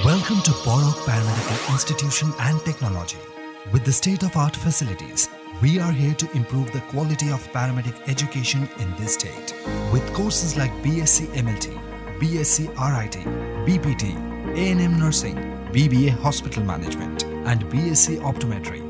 Welcome to Borok Paramedical Institution and Technology. With the state-of-art facilities, we are here to improve the quality of paramedic education in this state. With courses like BSc MLT, BSc RIT, BPT, A&M Nursing, BBA Hospital Management, and BSc Optometry.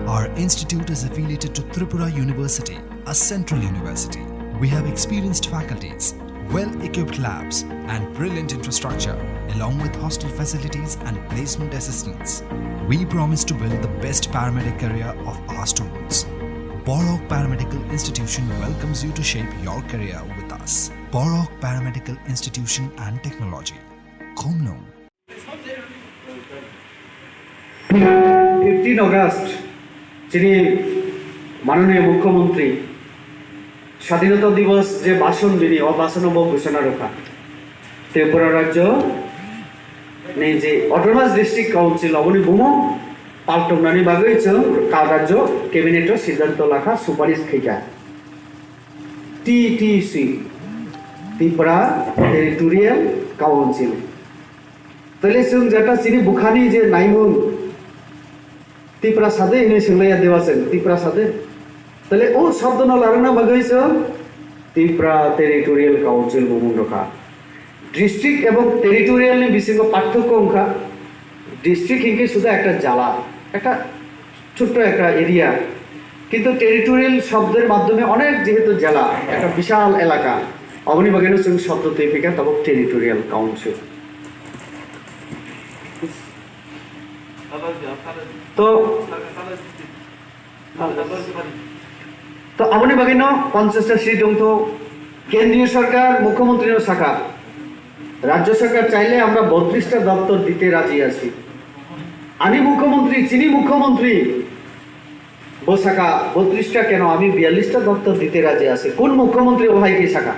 Our institute is affiliated to Tripura University, a central university. We have experienced faculties, well-equipped labs, and brilliant infrastructure, along with hostel facilities and placement assistance. We promise to build the best paramedic career of our students. Borok Paramedical Institution welcomes you to shape your career with us. Borok Paramedical Institution and Technology. Khomnong. 15 August যিনি মাননীয় মুখ্যমন্ত্রী স্বাধীনতা দিবস যে ভাষণ যিনি অভাষণব ঘোষণা রক্ষা ত্রিপুরা রাজ্য নেই যে অটোনমাস ডিস্ট্রিক্ট কাউন্সিল অবনি বুমো পাল্টনানি বাগৈছ কা রাজ্য ক্যাবিনেটর সিদ্ধান্ত লাখা সুপারিশ খেকা টিটিসি ত্রিপুরা টেরিটোরিয়াল কাউন্সিল তাহলে जों যেটা চিনি বুখানি যে নাইমুন ত্রিপুরা সাথে ইনি সিংলাইয়া দেওয়াছেন ত্রিপুরা সাথে তাহলে ও শব্দ ন লাগানো বাগৈছ ত্রিপুরা টেরিটোরিয়াল কাউন্সিল বুমুন রখা ডিস্ট্রিক্ট এবং টেরিটোরিয়াল বিশেষ পার্থক্য অংখা ডিস্ট্রিক্ট হিংকে শুধু একটা জ্বালা একটা ছোট্ট একটা এরিয়া কিন্তু টেরিটোরিয়াল শব্দের মাধ্যমে অনেক যেহেতু জেলা একটা বিশাল এলাকা অবনি বাগেন শব্দ তৈফিকা তবে টেরিটোরিয়াল কাউন্সিল তো আপনি বাগিন 50টা সিট দংতো কেন্দ্রীয় সরকার মুখ্যমন্ত্রীর শাখা রাজ্য সরকার চাইলে আমরা 32টা দপ্তর দিতে রাজি আছি আমি মুখ্যমন্ত্রী চিনি মুখ্যমন্ত্রী ও শাখা 32টা কেন আমি 42টা দপ্তর দিতে রাজি আছি কোন মুখ্যমন্ত্রী ও ভাই কি শাখা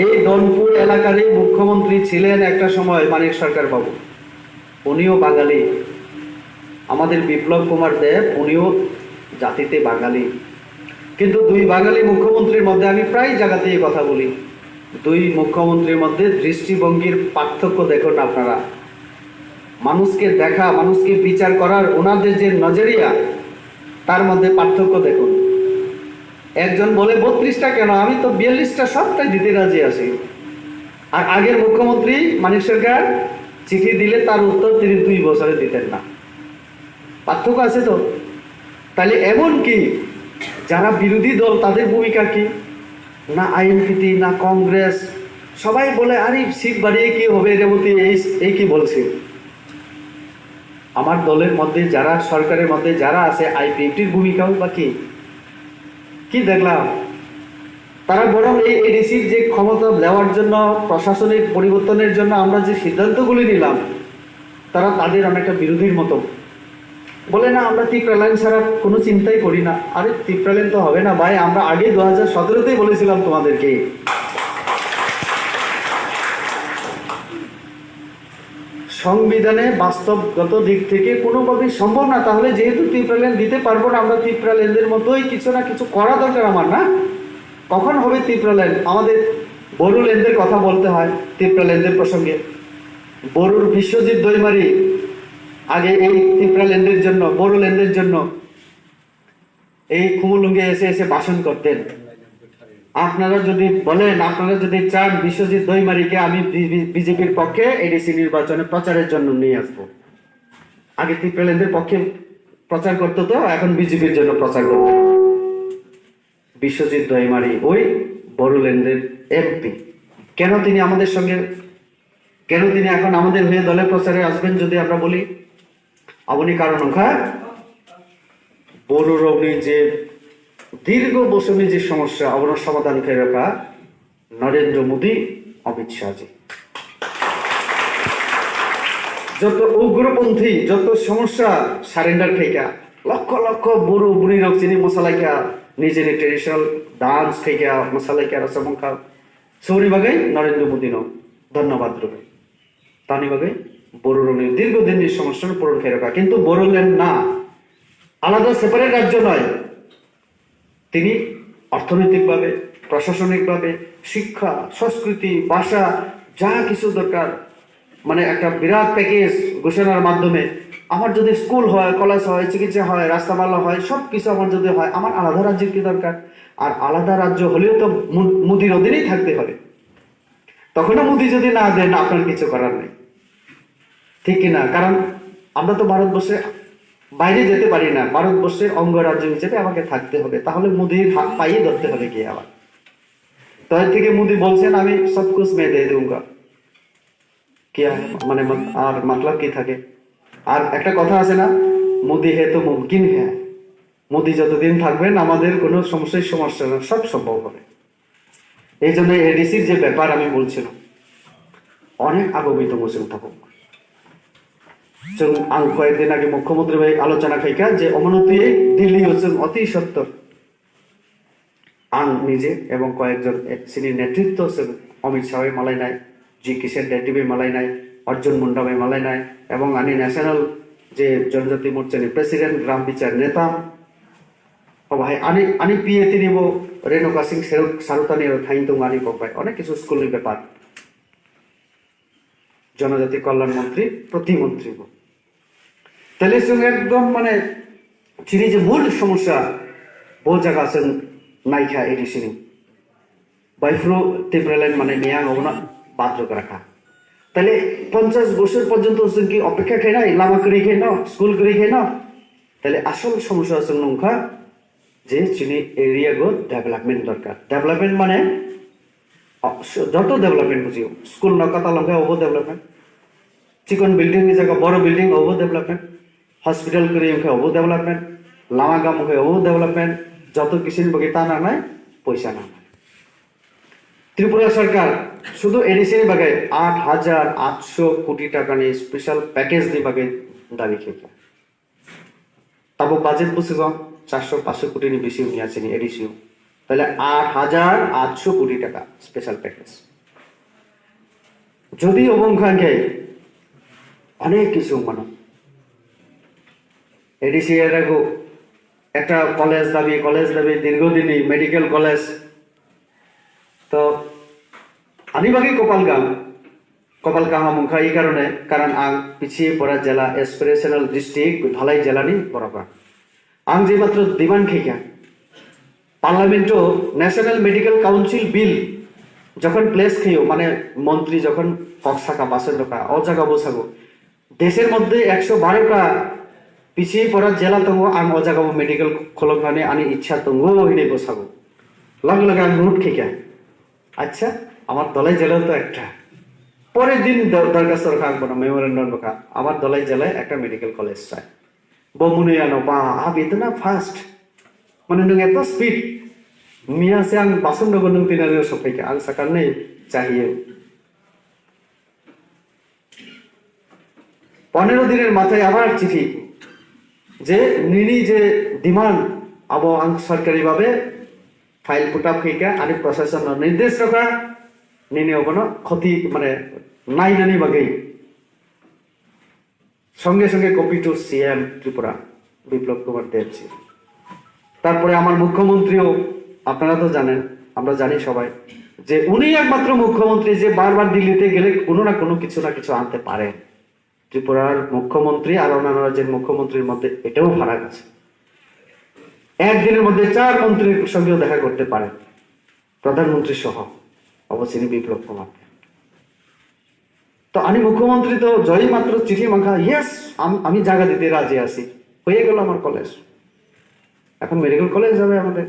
এই দনপুর এলাকার মুখ্যমন্ত্রী ছিলেন একটা সময় মানিক সরকার বাবু উনিও বাঙালি আমাদের বিপ্লব কুমার দেব উনিও জাতিতে বাঙালি কিন্তু দুই বাঙালি মুখ্যমন্ত্রীর মধ্যে আমি প্রায় জায়গাতেই কথা বলি দুই মুখ্যমন্ত্রীর মধ্যে দৃষ্টিভঙ্গির পার্থক্য দেখুন আপনারা মানুষকে দেখা মানুষকে বিচার করার ওনাদের যে নজরিয়া তার মধ্যে পার্থক্য দেখুন একজন বলে 32টা কেন আমি তো 42টা সবটাই দিতে রাজি আছি আর আগের মুখ্যমন্ত্রী মানিক সরকার চিঠি দিলে তার উত্তর তিনি 2 বছরে দিতেন না পার্থক্য আছে তো তাহলে এমন কি যারা বিরোধী দল তাদের ভূমিকা কি না আইএনপিটি না কংগ্রেস সবাই বলে আরে সিট বাড়িয়ে কি হবে এর মধ্যে এই কি বলছে আমার দলের মধ্যে যারা সরকারের মধ্যে যারা আছে আইপিএফটির ভূমিকাও বা কি দেখলাম তারা বরং এই এডিসির যে ক্ষমতা দেওয়ার জন্য প্রশাসনিক পরিবর্তনের জন্য আমরা যে সিদ্ধান্তগুলি নিলাম তারা তাদের অনেকটা বিরোধীর মতো বলে না আমরা ত্রিপুরা লাইন ছাড়া কোনো চিন্তাই করি না আরে ত্রিপুরা লাইন তো হবে না ভাই আমরা আগে 2017তেই বলেছিলাম তোমাদেরকে সংবিধানে বাস্তবগত দিক থেকে কোনোভাবেই সম্ভব না তাহলে যেহেতু ত্রিপুরা লাইন দিতে পারবো না আমরা ত্রিপুরা লাইনদের মতোই কিছু না কিছু করা দরকার আমার না কখন হবে ত্রিপুরা লাইন আমাদের বড়ো লেনদের কথা বলতে হয় ত্রিপুরা লেনদের প্রসঙ্গে বড়ুর বিশ্বজিৎ দৈমারি আগে এই ত্রিপুরা লেনদের জন্য বড়ো লেনদের জন্য এই খুমুলুঙ্গে এসে এসে ভাষণ করতেন আপনারা যদি বলেন আপনারা যদি চান বিশ্বজিৎ দৈমারিকে আমি বিজেপির পক্ষে এডিসি নির্বাচনে প্রচারের জন্য নিয়ে আসবো আগে ত্রিপুরা লেনদের পক্ষে প্রচার করতো তো এখন বিজেপির জন্য প্রচার করতো বিশ্বজিৎ দৈমারি ওই বড়োল্যান্ডের এমপি কেন তিনি আমাদের সঙ্গে কেন তিনি এখন আমাদের হয়ে দলের প্রচারে আসবেন যদি আমরা বলি আপনি কারণ বড় রবি যে দীর্ঘ বছরের যে সমস্যা আপনার সমাধান করে রাখা নরেন্দ্র মোদী অমিত শাহজি যত উগ্রপন্থী যত সমস্যা সারেন্ডার খেকা লক্ষ লক্ষ বুড়ো বুড়ি রোগ চিনি মশালাইকা নিজের ট্রেডিশনাল ডান্স খেকা মশালাইকা রসমঙ্খা সৌরি বাগাই নরেন্দ্র মোদী ন ধন্যবাদ রবে তানি বাগাই বড় রঙের দীর্ঘদিনের সমস্যার পূরণ খেয়ে রাখা কিন্তু বড়োল্যান্ড না আলাদা সেপারেট রাজ্য নয় তিনি অর্থনৈতিকভাবে প্রশাসনিকভাবে শিক্ষা সংস্কৃতি ভাষা যা কিছু দরকার, মানে একটা বিরাট প্যাকেজ ঘোষণার মাধ্যমে আমার যদি স্কুল হয়, কলেজ হয়, চিকিৎসা হয়, রাস্তা ভালো হয়, সব কিছু আমার যদি হয়, আমার আলাদা রাজ্যের কি দরকার? আর আলাদা রাজ্য হলেও তো মোদির অধীনেই থাকতে হবে। তখনও মোদি যদি না দেন, আপনার কিছু করার নেই, ঠিক কিনা? কারণ আমরা তো ভারতবর্ষে বাইরে যেতে পারি না, ভারতবর্ষের অঙ্গরাজ্য হিসেবে আমাকে থাকতে হবে। তাহলে মোদির হাত পাইয়ে ধরতে হবে কি আবার? তার থেকে মোদি বলছেন আমি সব কুছ মে দে দুঙ্গা, কি মানে আর মতলব কি থাকে? আর একটা কথা আছে না, মোদি হে তো মুমকিন হ্যাঁ। মোদি যতদিন থাকবেন আমাদের কোনো সমস্যা না, সব সম্ভব হবে। এই জন্য এডিসির যে ব্যাপার আমি বলছিলাম, অনেক আগমিত মুসলিম থাকুক। কয়েকদিন আগে মুখ্যমন্ত্রী ভাই আলোচনা খাইকা যে অবনতি দিল্লি হচ্ছেন অতি সত্তর, নিজে এবং কয়েকজন সিনিয়র নেতৃত্ব অমিত শাহ মালাই নাই, জি কিষেন রেড্ডি ভাই মালাই নাই, অর্জুন মুন্ডা ভাই মালাই নাই, এবং আনি ন্যাশনাল যে জনজাতি মোর্চার প্রেসিডেন্ট গ্রাম বিচার নেতা ভাই আনি পিএ তিনি রেণুকা সিং সারুতানি থাইতুং আনি পাই অনেক কিছু স্কুলের ব্যাপার, জনজাতি কল্যাণ মন্ত্রী প্রতিমন্ত্রী। তাহলে সঙ্গে একদম মানে চিনি যে মূল সমস্যা বহু জায়গা আছেন নাইখা এডিসিনি বাইফ্রু টেম্পারেলেন মানে মেয়াং অবনা বাদ্রক রাখা। তাহলে 50 বছর পর্যন্ত কি অপেক্ষা খাই নাই, লামা করে খাই না, স্কুল করে খাই না? তাহলে আসল সমস্যা আছে নৌকা যে চিনি এরিয়া গো ডেভেলপমেন্ট দরকার। ডেভেলপমেন্ট মানে যত ডেভেলপমেন্ট বুঝিও, স্কুল নকাতা লঙ্কা ওভো ডেভেলপমেন্ট, চিকন বিল্ডিং জায়গা বড় বিল্ডিং ওভো ডেভেলপমেন্ট, হসপিটাল করে ওভো ডেভেলপমেন্ট, লামা গাম ওভো ডেভেলপমেন্ট, যত কিসির বগে তা না নাই পয়সা না। ত্রিপুরা সরকার শুধু এডিসির বাগে 8,800 কোটি টাকা নিয়ে স্পেশাল প্যাকেজ দিয়ে বাগে দাবি খেয়ে তাবো বাজেট বুঝে যাও 400-500 কোটি নিয়ে বেশি নিয়ে আসেনি এডিসিও। তাহলে 8,800 কোটি টাকা স্পেশাল প্যাকেজ যদি অবংখানকে অনেক কিছু মানে এডিসি এর একটা কলেজ দাবি দীর্ঘদিনই মেডিকেল কলেজ। তো আনিবাগি কপালগাহা মুখা এই কারণে কারণ আং পিছিয়ে পড়া জেলা এসপিরেশনাল ডিস্ট্রিক্ট ঢালাই জেলানি বরাবর আং যে মাত্র ডিমান্ড খেকা পার্লামেন্টও ন্যাশনাল মেডিকেল কাউন্সিল বিল যখন প্লেস খেয়েও মানে মন্ত্রী যখন ফক্সাকা বাসের লোকা ও জায়গা বসাবো দেশের মধ্যে 112টা পিছিয়ে পড়া জেলা তঙ্গ আং ও জায়গা মেডিকেল খোলকানে আনি ইচ্ছা তঙ্গ হিনে বসাবো লগে লগে আং রুট খেকা। আচ্ছা আমার দলাই জেলাও তো একটা, পরের দিন দরখাস্ত রাখা আঁকবো না, মেমোরেন্ডাম রাখা আমার দলাই জেলায় একটা মেডিকেল কলেজ চাই বমুনি আনো বা আব এত না ফাস্ট মানে নং এত স্পিড মিয়া সে আং বাসন নগর নং তিনারের সফাইকে আং সাকার নেই চাহিয়ে 15 দিনের মাথায় আবার চিঠি যে নিনি যে ডিমান্ড আবো আং সরকারিভাবে ফাইল পুটাপ খেকা আনি প্রশাসন নির্দেশ রাখা নিনি কোনো ক্ষতি মানে নাই নানি বাগেই সঙ্গে সঙ্গে copy to CM Tripura Biplab Kumar দেবজি। তারপরে আমার মুখ্যমন্ত্রীও আপনারা তো জানেন, আমরা জানি সবাই যে উনি একমাত্র মুখ্যমন্ত্রী যে বারবার দিল্লিতে গেলে কোনো না কিছু আনতে পারে। ত্রিপুরার মুখ্যমন্ত্রী আর অন্যান্য রাজ্যের মুখ্যমন্ত্রীর মধ্যে এটাও ফারাক আছে, একদিনের মধ্যে 4 মন্ত্রীর সঙ্গেও দেখা করতে পারেন, প্রধানমন্ত্রী সহ অবশ্যই বিপ্লব কুমার। তো আমি মুখ্যমন্ত্রী তো জয়ী মাত্র চিঠি মাখা ইয়েস আমি জায়গা দিতে রাজি আছি, হয়ে গেল আমার কলেজ, এখন মেডিকেল কলেজ যাবে আমাদের।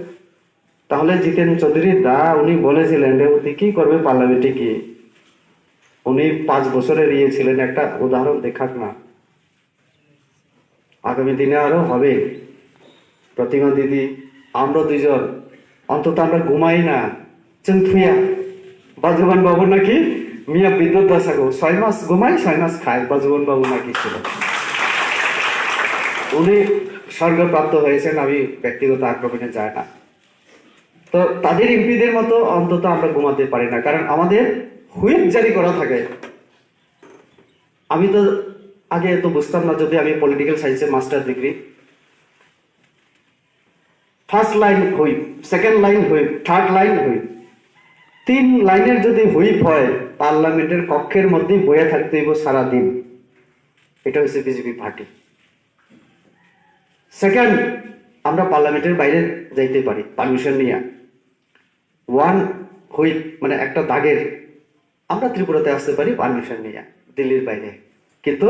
তাহলে জিতেন চৌধুরী দা উনি বলেছিলেন উনি কি করবে পার্লামেন্টে কি, উনি 5 বছরের ইয়ে ছিলেন, একটা উদাহরণ দেখাক না, আগামী দিনে আরো হবে। প্রতিমা দিদি আমরা দুইজন অন্তত আমরা ঘুমাই না চুয়া বাজুবান বাবু নাকি মিয়া বিদ্যুৎ দাসাগো 6 মাস ঘুমাই 6 মাস খায়, বাজুবান বাবু নাকি ছিল, উনি স্বর্গপ্রাপ্ত হয়েছেন, আমি ব্যক্তিগত আক্রমণে যায় না। তো তাদের এমপিদের মতো অন্তত আমরা ঘুমাতে পারি না, কারণ আমাদের হুইপ জারি করা থাকে। আমি তো আগে তো বুঝতাম না, যদি আমি পলিটিক্যাল সায়েন্সে master degree, first line whip, second line whip, third line whip, তিন লাইনের যদি হুইপ হয় পার্লামেন্টের কক্ষের মধ্যেই বয়ে থাকতে হইব সারাদিন। এটা হচ্ছে বিজেপি পার্টি। সেকেন্ড, আমরা পার্লামেন্টের বাইরে যাইতে পারি পারমিশন নিয়ে, ওয়ান হুইপ মানে একটা দাগের আমরা ত্রিপুরাতে আসতে পারি পারমিশন নিয়ে দিল্লির বাইরে। কিন্তু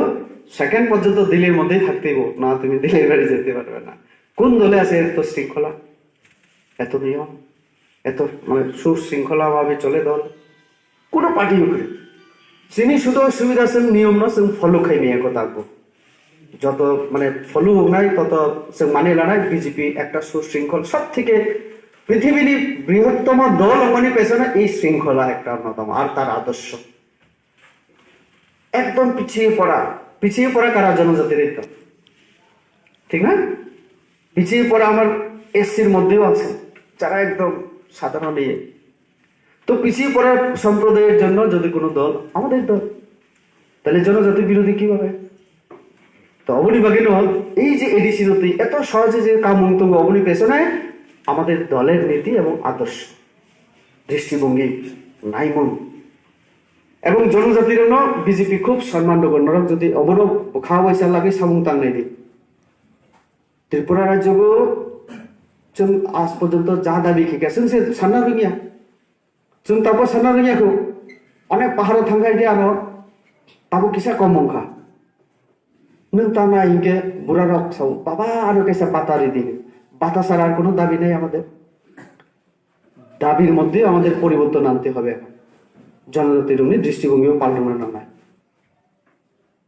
সেকেন্ড পর্যন্ত দিল্লির মধ্যেই থাকতে হইব, না তুমি দিল্লির বাইরে যেতে পারবে না। কোন দলে আছে এত শৃঙ্খলা, এত নিয়ম, এত মানে সুশৃঙ্খলা ভাবে চলে দল? কোনো পার্টি করে চিনি শুধু অসুবিধা আছে নিয়ম না, সে ফলো খাই নিয়ে কথা থাকবো। যত মানে ফলো নাই তত সে মানে নাই। বিজেপি একটা সুশৃঙ্খল, সব থেকে পৃথিবীর বৃহত্তম দল মানে পেছনে এই শৃঙ্খলা একটা অন্যতম, আর তার আদর্শ একদম পিছিয়ে পড়া কারা? জনজাতির তো ঠিক না? পিছিয়ে পড়া আমার এসসির মধ্যেও আছে, যারা একদম সাধারণ ইয়ে। তো পিছিয়ে পড়া সম্প্রদায়ের জন্য যদি কোনো দল, আমাদের দল, তাহলে জনজাতি বিরোধী কিভাবে? তো অবনীবাগে এই যে এডিসি নথি এত সহজে যে কাম মন্তব্য, অবনী পেছনে আমাদের দলের নীতি এবং আদর্শ, দৃষ্টিভঙ্গি নাই মন। এবং জনজাতির বিজেপি খুব সম্মান নরক যদি অবরোধ খাওয়া পয়সা লাগে সামুং তাং নাই দিই। ত্রিপুরা রাজ্য আজ পর্যন্ত যা দাবি খেয়েছেন সে সান্না রঙিয়া जों ताबो सानना रोङियाखौ अनेक पाहाराव थांगायदे आरो ताबो किसा कमंखा नों ताना इनके बुरा रक साव बाबा आरो कैसा बातारी दिने बाता ছাড়া আর কোনো দাবি নেই আমাদের। দাবির মধ্যে আমাদের পরিবর্তন আনতে হবে। এখন জনজাতির দৃষ্টিভঙ্গিও পাল্টানো না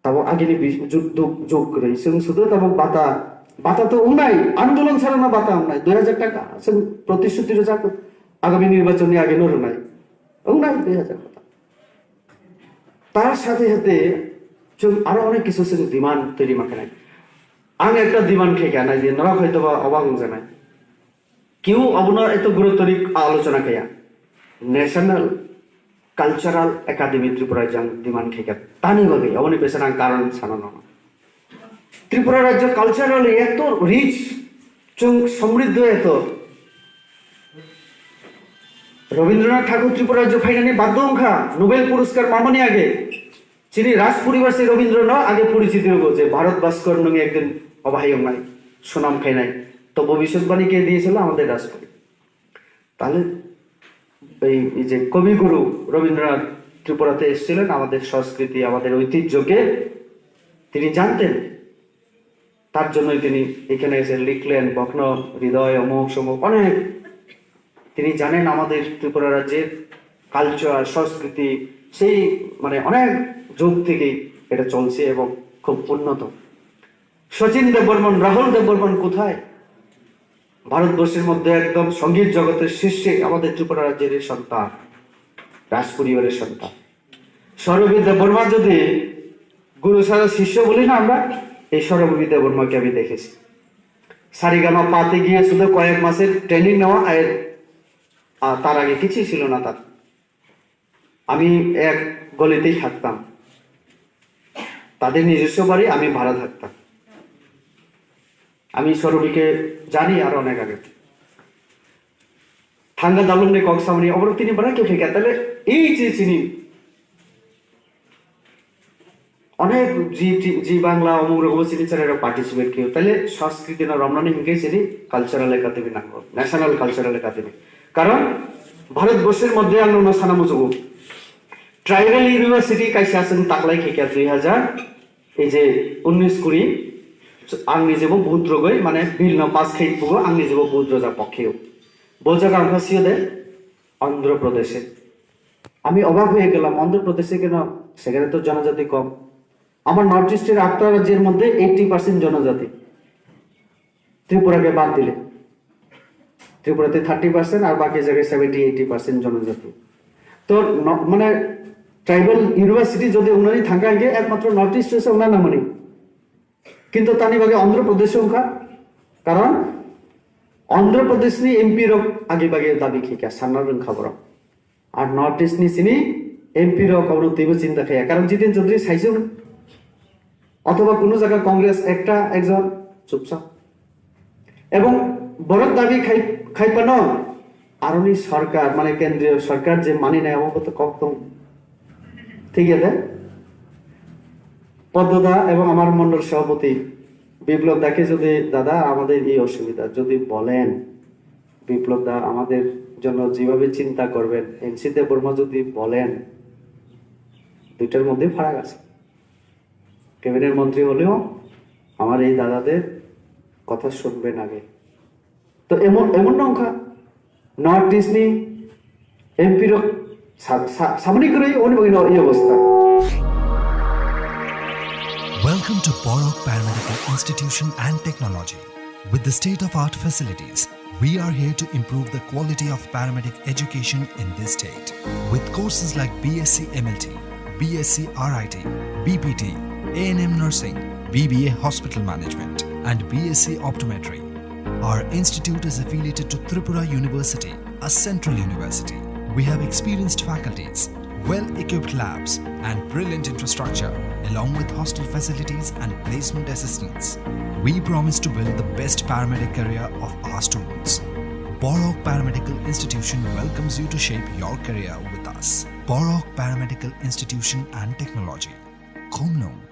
তাবো আগেনি যোগ করে শুধু তাবো বাতা তো উনাই আন্দোলন ছাড়া না বাতা উনাই 2000 টাকা প্রতিশ্রুতি আগামী নির্বাচনে আগে নড়ো নাই উনাই 2000 টাকা। তার সাথে সাথে আরো অনেক কিছু ডিমান্ড তৈরি মাখে নাই। আং একটা ডিমান্ড খেয়ে নাই যে নরক হয়তো বা অবাক জানাই কেউ আপনার এত গুরুত্বরি আলোচনা খেয়া ন্যাশনাল কালচারাল একাডেমি ত্রিপুরায় যান ডিমান্ড খেয়ে তানি ভাবে অবনি পেছনে কারণ সানানো ত্রিপুরা রাজ্য কালচারাল এত রিচ সমৃদ্ধ এত রবীন্দ্রনাথ ঠাকুর ত্রিপুরা রাজ্য ফাইনালি বাধ্য অংখা নোবেল পুরস্কার পামনি আগে চিনি রাজ পরিবাসী রবীন্দ্রনাথ আগে পরিচিত হয়েছে ভারত ভাস্কর নঙ্গে একদিন অবাহী নাই সুনাম খাই নাই তো ভবিষ্যৎবাণী কে দিয়েছিল আমাদের রাষ্ট্রপতি। তাহলে এই যে কবিগুরু রবীন্দ্রনাথ ত্রিপুরাতে এসেছিলেন, আমাদের সংস্কৃতি আমাদের ঐতিহ্যকে তিনি জানতেন, তার জন্যই তিনি এখানে এসে লিখলেন বক্ন হৃদয় অমুক সমুক অনেক। তিনি জানেন আমাদের ত্রিপুরা রাজ্যের কালচার সংস্কৃতি সেই মানে অনেক যুগ থেকেই এটা চলছে এবং খুব উন্নত। শচীন দেববর্মন রাহুল দেববর্মন কোথায়? ভারতবর্ষের মধ্যে একদম সঙ্গীত জগতের শীর্ষে আমাদের ত্রিপুরা রাজ্যের সন্তান, রাজ পরিবারের সন্তান। সৌরভী দেববর্মা যদি গুরু সারা শিষ্য বলি না আমরা, এই সৌরভী দেববর্মাকে আমি দেখেছি সারিগামা পাতে গিয়ে শুধু কয়েক মাসের ট্রেনিং নেওয়া আর তার আগে কিছুই ছিল না তার। আমি এক গলিতেই থাকতাম, তাদের নিজস্ব বাড়ি, আমি ভাড়া থাকতাম। আমি সৌরভীকে জানি আর অনেক আগে ঠান্ডা দালুম নে কক্সামনি অবর তিনি বড় কেউ ফেকা। তাহলে এই যে চিনি অনেক জি বাংলা অমুক রকম চিনি চারা পার্টিসিপেট কেউ তাহলে সংস্কৃতি না রমনানি হিংকে চিনি কালচারাল একাডেমি নাম ন্যাশনাল কালচারাল একাডেমি। কারণ ভারতবর্ষের মধ্যে আমরা অনুষ্ঠান মুজব ট্রাইবেল ইউনিভার্সিটি কাইসে আছেন তাকলাই খেকা 2000 এই যে 19-20 आं निजेबो बुद्र गई माने बिल न पास खेत पुगो आं निजेबो बुद्र जा पक्षेও बोलजा कांफासियो दे आंध्र प्रदेशे। আমি অবাক হয়ে গেলাম আন্ধ্র প্রদেশে কেন, সেখানে তো জনজাতি কম। আমার নর্থ ইস্টের 8টা রাজ্যের মধ্যে 80% জনজাতি, ত্রিপুরাকে বাদ দিলে ত্রিপুরাতে 30% আর বাকি জায়গায় 70-80% জনজাতি। তো মানে ট্রাইবাল ইউনিভার্সিটি যদি উনারই থাকা গিয়ে একমাত্র নর্থ ইস্ট এসে উনার নামনি, কিন্তু তানি বাগে অন্ধ্রপ্রদেশ সংখ্যা। কারণ অন্ধ্রপ্রদেশ নি এমপি রক আগে বাগে দাবি খেয়ে সান্নার খবর আর নর্থ ইস্ট নি চিনি এমপি রক অবনতিব চিন্তা খেয়ে। কারণ জিতেন চৌধুরী সাইজুন অথবা কোনো জায়গা কংগ্রেস একটা একজন চুপচাপ এবং বড় দাবি খাইপানো আরনি সরকার মানে কেন্দ্রীয় সরকার যে মানি নেয় আমাকে তো কম ঠিক আছে পদ্মদা এবং আমার মন্ডল সভাপতি বিপ্লব দাকে যদি দাদা আমাদের এই অসুবিধা যদি বলেন বিপ্লব দা আমাদের জন্য যেভাবে চিন্তা করবেন এনসি দেব বর্মা যদি বলেন দুইটার মধ্যে ফারাক আছে ক্যাবিনেট মন্ত্রী হলেও আমার এই দাদাদের কথা শুনবেন আগে তো এমন নৌকা নর্থ ইস্ট নি এমপির সামনে করে এই অবস্থা Welcome to Borok Paramedical Institution and Technology. With the state-of-art facilities, we are here to improve the quality of paramedic education in this state. With courses like BSc MLT, BSc RIT, BPT, A&M Nursing, BBA Hospital Management, and BSc Optometry. Our institute is affiliated to Tripura University, a central university. We have experienced faculties, well-equipped labs, and brilliant infrastructure, along with hostel facilities and placement assistance. We promise to build the best paramedic career of our students. Borok Paramedical Institution welcomes you to shape your career with us. Borok Paramedical Institution and Technology. Khomnong.